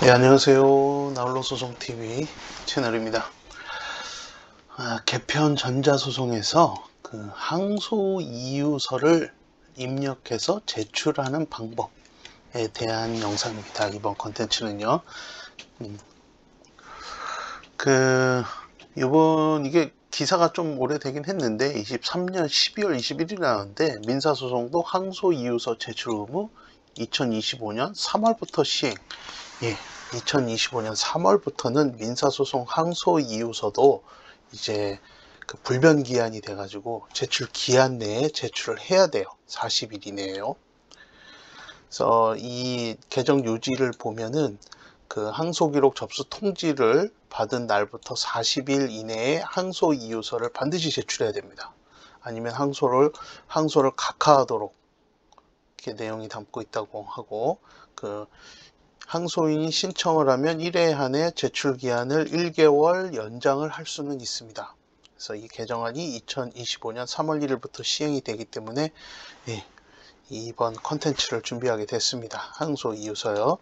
네, 안녕하세요. 나홀로소송TV 채널입니다. 개편 전자소송에서 그 항소 이유서를 입력해서 제출하는 방법에 대한 영상입니다. 이번 컨텐츠는요. 이게 기사가 좀 오래되긴 했는데 23년 12월 21일 나왔는데 민사소송도 항소 이유서 제출 의무 2025년 3월부터 시행. 2025년 3월부터는 민사소송 항소 이유서도 이제 그 불변 기한이 돼가지고 제출 기한 내에 제출을 해야 돼요. 40일 이내에요. 그래서 이 개정 요지를 보면은 그 항소 기록 접수 통지를 받은 날부터 40일 이내에 항소 이유서를 반드시 제출해야 됩니다. 아니면 항소를 각하하도록 이렇게 내용이 담고 있다고 하고, 그 항소인이 신청을 하면 1회 한해 제출 기한을 1개월 연장을 할 수는 있습니다. 그래서 이 개정안이 2025년 3월 1일부터 시행이 되기 때문에 이번 컨텐츠를 준비하게 됐습니다. 항소 이유서요.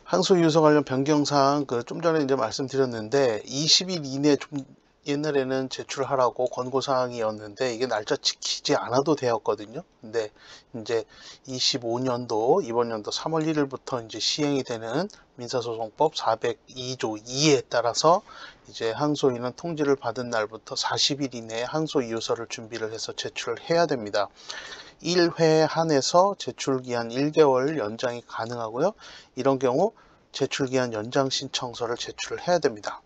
항소 이유서 관련 변경사항 좀 전에 이제 말씀드렸는데 20일 이내 좀 옛날에는 제출하라고 권고사항이었는데 이게 날짜 지키지 않아도 되었거든요. 근데 이제 25년도 이번 연도 3월 1일부터 이제 시행이 되는 민사소송법 402조 2에 따라서 이제 항소인은 통지를 받은 날부터 40일 이내에 항소 이유서를 준비를 해서 제출을 해야 됩니다. 1회 한해서 제출기한 1개월 연장이 가능하고요. 이런 경우 제출기한 연장 신청서를 제출을 해야 됩니다.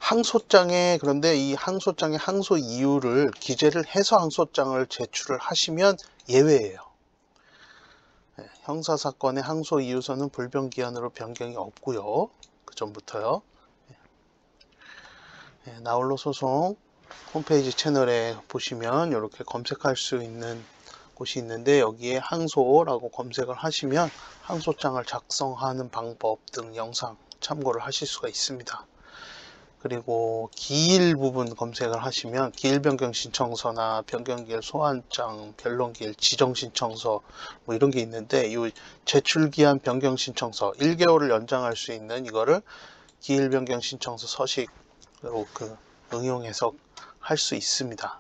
항소장에, 그런데 이 항소장에 항소 이유를 기재를 해서 항소장을 제출을 하시면 예외예요. 형사사건의 항소 이유서는 불변기한으로 변경이 없고요. 그 전부터요. 나홀로 소송 홈페이지 채널에 보시면 이렇게 검색할 수 있는 곳이 있는데 여기에 항소라고 검색을 하시면 항소장을 작성하는 방법 등 영상 참고를 하실 수가 있습니다. 그리고 기일 부분 검색을 하시면 기일 변경 신청서나 변경기일 소환장, 변론기일 지정 신청서 뭐 이런 게 있는데 이 제출기한 변경 신청서 1개월을 연장할 수 있는 이거를 기일 변경 신청서 서식으로 응용해서 할 수 있습니다.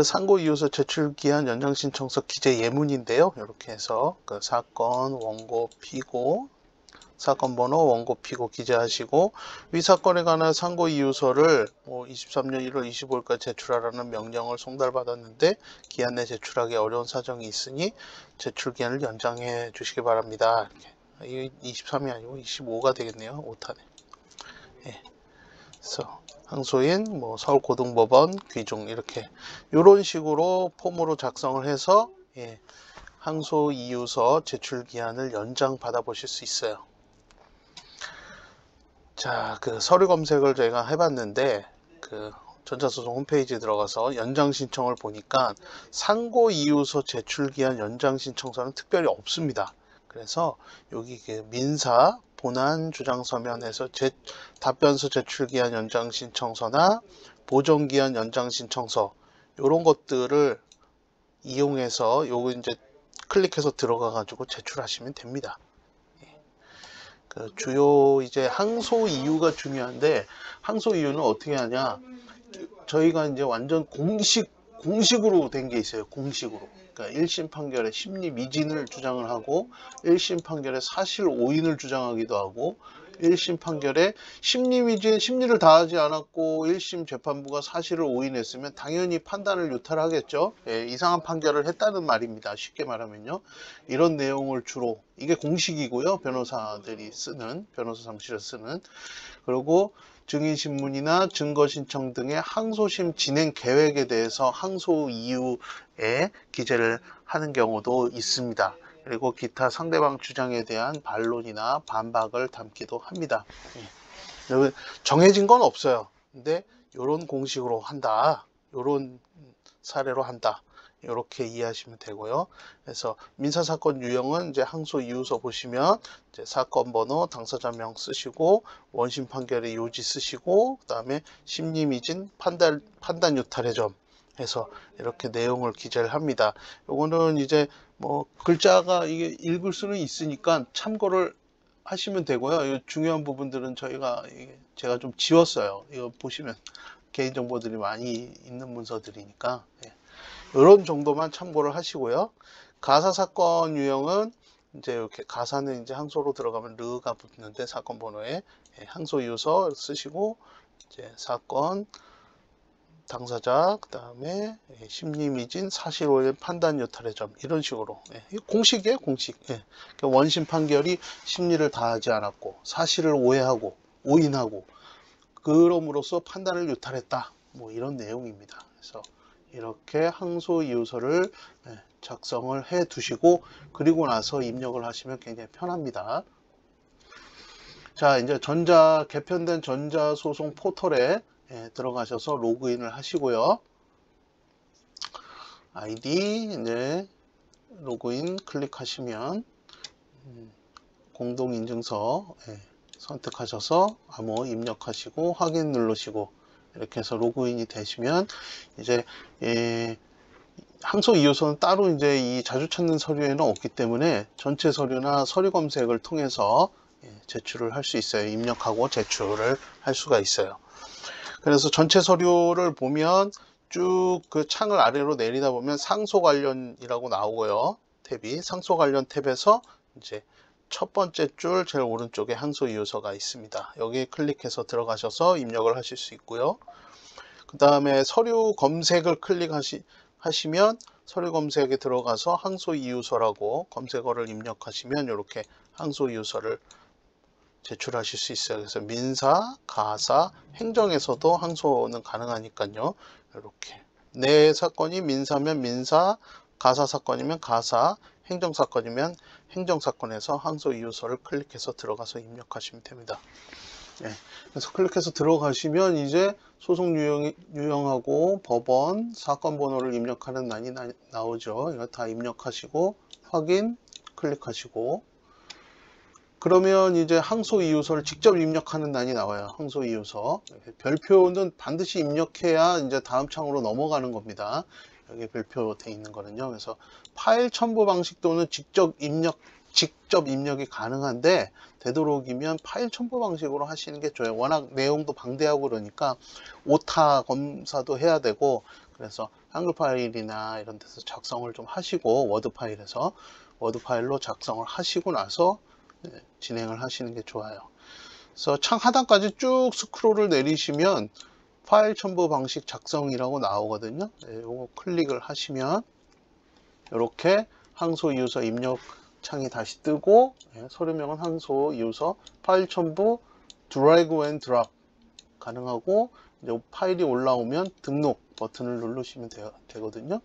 상고 이유서 제출 기한 연장 신청서 기재 예문인데요. 이렇게 해서 사건, 원고, 피고, 사건 번호, 원고, 피고 기재하시고 위 사건에 관한 상고 이유서를 23년 1월 25일까지 제출하라는 명령을 송달받았는데 기한 내 제출하기 어려운 사정이 있으니 제출 기한을 연장해 주시기 바랍니다. 이게 23이 아니고 25가 되겠네요. 오타네. 그래서 항소인, 서울고등법원, 귀중 이렇게 이런 식으로 폼으로 작성을 해서 항소 이유서 제출 기한을 연장 받아 보실 수 있어요. 자, 서류 검색을 저희가 해봤는데 전자소송 홈페이지에 들어가서 연장 신청을 보니까 상고 이유서 제출 기한 연장 신청서는 특별히 없습니다. 그래서 여기 민사 본안 주장 서면에서 답변서 제출 기한 연장 신청서나 보정 기한 연장 신청서 이런 것들을 이용해서 요거 이제 클릭해서 들어가 가지고 제출하시면 됩니다. 주요 이제 항소 이유가 중요한데 항소 이유는 어떻게 하냐, 저희가 이제 완전 공식으로 된 게 있어요. 공식으로. 그러니까 1심 판결에 심리 미진을 주장을 하고 1심 판결에 사실 오인을 주장하기도 하고 1심 판결에 심리 미진, 심리를 다하지 않았고 1심 재판부가 사실을 오인했으면 당연히 판단을 유탈하겠죠. 이상한 판결을 했다는 말입니다. 쉽게 말하면요. 이런 내용을 주로, 이게 공식이고요. 변호사들이 쓰는, 변호사 사무실에서 쓰는. 그리고 증인신문이나 증거신청 등의 항소심 진행 계획에 대해서 항소 이유에 기재를 하는 경우도 있습니다. 그리고 기타 상대방 주장에 대한 반론이나 반박을 담기도 합니다. 정해진 건 없어요. 근데 이런 공식으로 한다, 이런 사례로 한다, 이렇게 이해하시면 되고요. 그래서 민사사건 유형은 이제 항소 이유서 보시면 이제 사건 번호, 당사자명 쓰시고 원심 판결의 요지 쓰시고 그다음에 심리미진, 판단 유탈의 점 해서 이렇게 내용을 기재를 합니다. 요거는 이제 뭐 글자가 이게 읽을 수는 있으니까 참고를 하시면 되고요. 이 중요한 부분들은 제가 좀 지웠어요. 이거 보시면 개인정보들이 많이 있는 문서들이니까 이런 정도만 참고를 하시고요. 가사 사건 유형은 이제 이렇게 가사는 이제 항소로 들어가면 르가 붙는데 사건 번호에 항소 이유서 쓰시고 이제 사건 당사자 그 다음에 심리미진 사실 오해 판단 요탈의 점 이런 식으로 공식이에요 공식. 원심 판결이 심리를 다하지 않았고 사실을 오해하고 오인하고 그럼으로써 판단을 요탈했다 뭐 이런 내용입니다. 그래서 이렇게 항소 이유서를 작성을 해 두시고 그리고 나서 입력을 하시면 굉장히 편합니다. 자, 이제 개편된 전자소송 포털에 들어가셔서 로그인을 하시고요. 아이디 이제 로그인 클릭하시면 공동인증서 선택하셔서 암호 입력하시고 확인 누르시고 이렇게 해서 로그인이 되시면 이제 항소 이유서는 따로 이제 이 자주 찾는 서류에는 없기 때문에 전체 서류나 서류 검색을 통해서 제출을 할 수 있어요. 입력하고 제출을 할 수가 있어요. 그래서 전체 서류를 보면 쭉 그 창을 아래로 내리다 보면 상소 관련이라고 나오고요. 탭이 상소 관련 탭에서 이제 첫 번째 줄 제일 오른쪽에 항소 이유서가 있습니다. 여기에 클릭해서 들어가셔서 입력을 하실 수 있고요. 그 다음에 서류 검색을 클릭하시면 서류 검색에 들어가서 항소 이유서라고 검색어를 입력하시면 이렇게 항소 이유서를 제출하실 수 있어요. 그래서 민사, 가사, 행정에서도 항소는 가능하니까요. 이렇게 내 사건이 민사면 민사, 가사 사건이면 가사, 행정 사건이면 행정 사건에서 항소 이유서를 클릭해서 들어가서 입력하시면 됩니다. 그래서 클릭해서 들어가시면 이제 소송 유형하고 법원, 사건 번호를 입력하는欄이 나오죠. 이거 다 입력하시고 확인 클릭하시고 그러면 이제 항소 이유서를 직접 입력하는欄이 나와요. 항소 이유서. 별표는 반드시 입력해야 이제 다음 창으로 넘어가는 겁니다. 여기 별표 돼 있는 거는요. 그래서 파일 첨부 방식 또는 직접 입력이 가능한데 되도록이면 파일 첨부 방식으로 하시는 게 좋아요. 워낙 내용도 방대하고 그러니까 오타 검사도 해야 되고 그래서 한글 파일이나 이런 데서 작성을 좀 하시고 워드 파일로 작성을 하시고 나서 진행을 하시는 게 좋아요. 그래서 창 하단까지 쭉 스크롤을 내리시면 파일 첨부 방식 작성이라고 나오거든요. 이거 클릭을 하시면 이렇게 항소 이유서 입력 창이 다시 뜨고 서류명은 항소 이유서 파일 첨부 드래그 앤 드랍 가능하고 이제 파일이 올라오면 등록 버튼을 누르시면 되거든요.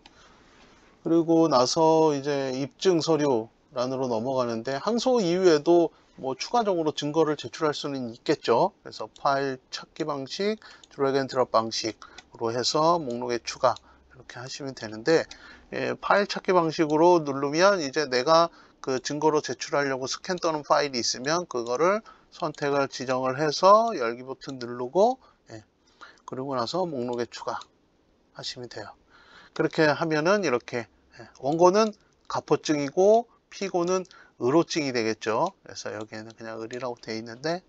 그리고 나서 이제 입증 서류 란으로 넘어가는데 항소 이후에도 뭐 추가적으로 증거를 제출할 수는 있겠죠. 그래서 파일 찾기 방식, 드래그 앤 드롭 방식으로 해서 목록에 추가 이렇게 하시면 되는데 파일 찾기 방식으로 누르면 이제 내가 그 증거로 제출하려고 스캔 떠는 파일이 있으면 그거를 선택을 지정을 해서 열기 버튼 누르고 그리고 나서 목록에 추가 하시면 돼요. 그렇게 하면은 이렇게 원고는 가포증이고 피고는 의로증이 되겠죠. 그래서 여기에는 그냥 의리라고 되어 있는데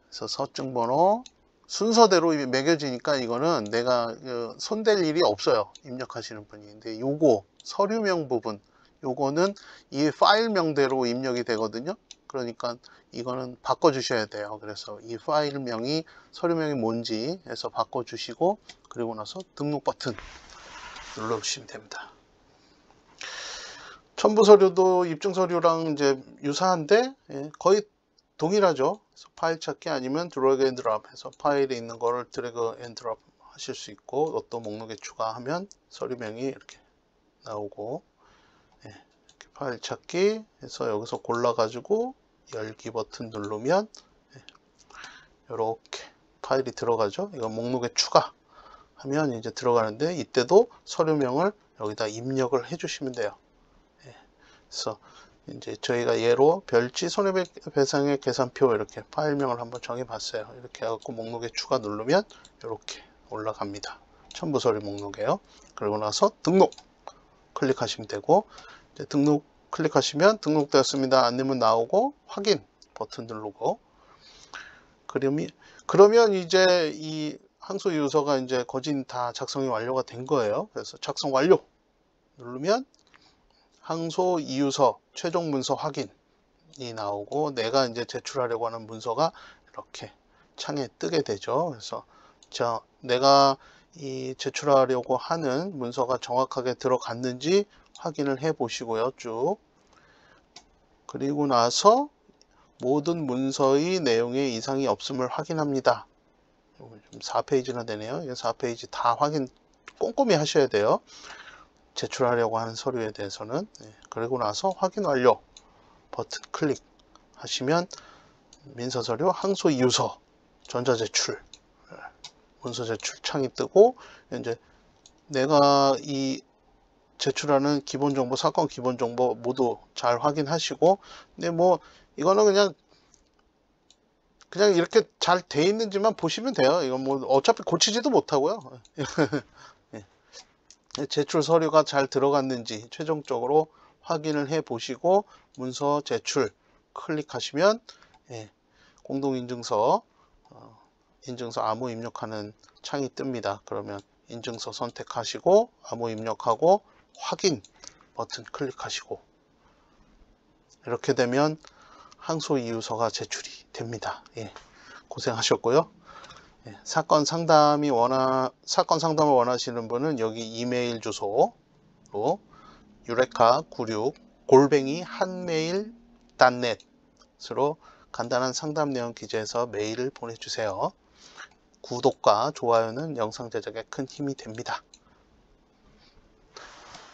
그래서 서증번호 순서대로 매겨지니까 이거는 내가 손댈 일이 없어요. 입력하시는 분이. 근데 요거 서류명 부분 요거는 이 파일명대로 입력이 되거든요. 그러니까 이거는 바꿔주셔야 돼요. 그래서 이 파일명이 서류명이 뭔지 해서 바꿔주시고 그리고 나서 등록 버튼 눌러주시면 됩니다. 첨부 서류도 입증 서류랑 이제 유사한데 거의 동일하죠. 그래서 파일 찾기 아니면 드래그 앤 드롭 해서 파일에 있는 거를 드래그 앤 드롭 하실 수 있고 또 목록에 추가하면 서류명이 이렇게 나오고 이렇게 파일 찾기 해서 여기서 골라 가지고 열기 버튼 누르면 이렇게 파일이 들어가죠. 이거 목록에 추가 하면 이제 들어가는데 이때도 서류명을 여기다 입력을 해 주시면 돼요. 그래서 이제 저희가 예로 별지 손해배상의 계산표 이렇게 파일명을 한번 정해 봤어요. 이렇게 해갖고 목록에 추가 누르면 이렇게 올라갑니다. 첨부 서류 목록이에요. 그러고 나서 등록 클릭하시면 되고, 이제 등록 클릭하시면 등록되었습니다. 안내문 나오고 확인 버튼 누르고, 그러면 이제 이 항소이유서가 이제 거진 다 작성이 완료가 된 거예요. 그래서 작성 완료 누르면 항소이유서 최종 문서 확인이 나오고, 내가 이제 제출하려고 하는 문서가 이렇게 창에 뜨게 되죠. 그래서 내가 이 제출하려고 하는 문서가 정확하게 들어갔는지 확인을 해 보시고요. 쭉. 그리고 나서 모든 문서의 내용에 이상이 없음을 확인합니다. 좀 4페이지나 되네요. 4페이지 다 확인 꼼꼼히 하셔야 돼요. 제출하려고 하는 서류에 대해서는. 그리고 나서 확인 완료 버튼 클릭하시면 민서서류 항소이유서 전자제출 문서 제출 창이 뜨고, 이제 내가 이 제출하는 기본정보, 사건 기본정보 모두 잘 확인하시고, 근데 뭐 이거는 그냥 이렇게 잘 돼 있는지만 보시면 돼요. 이건 뭐 어차피 고치지도 못하고요. 제출 서류가 잘 들어갔는지 최종적으로 확인을 해 보시고 문서 제출 클릭하시면 공동인증서 인증서 암호 입력하는 창이 뜹니다. 그러면 인증서 선택하시고 암호 입력하고 확인 버튼 클릭하시고, 이렇게 되면 항소이유서가 제출이 됩니다. 고생하셨고요. 사건 상담을 원하시는 분은 여기 이메일 주소로 eureka96@한메일.net으로 간단한 상담 내용 기재해서 메일을 보내주세요. 구독과 좋아요는 영상 제작에 큰 힘이 됩니다.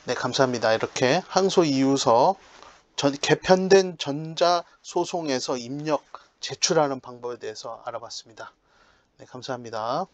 네, 감사합니다. 이렇게 항소이유서 개편된 전자소송에서 입력 제출하는 방법에 대해서 알아봤습니다. 네, 감사합니다.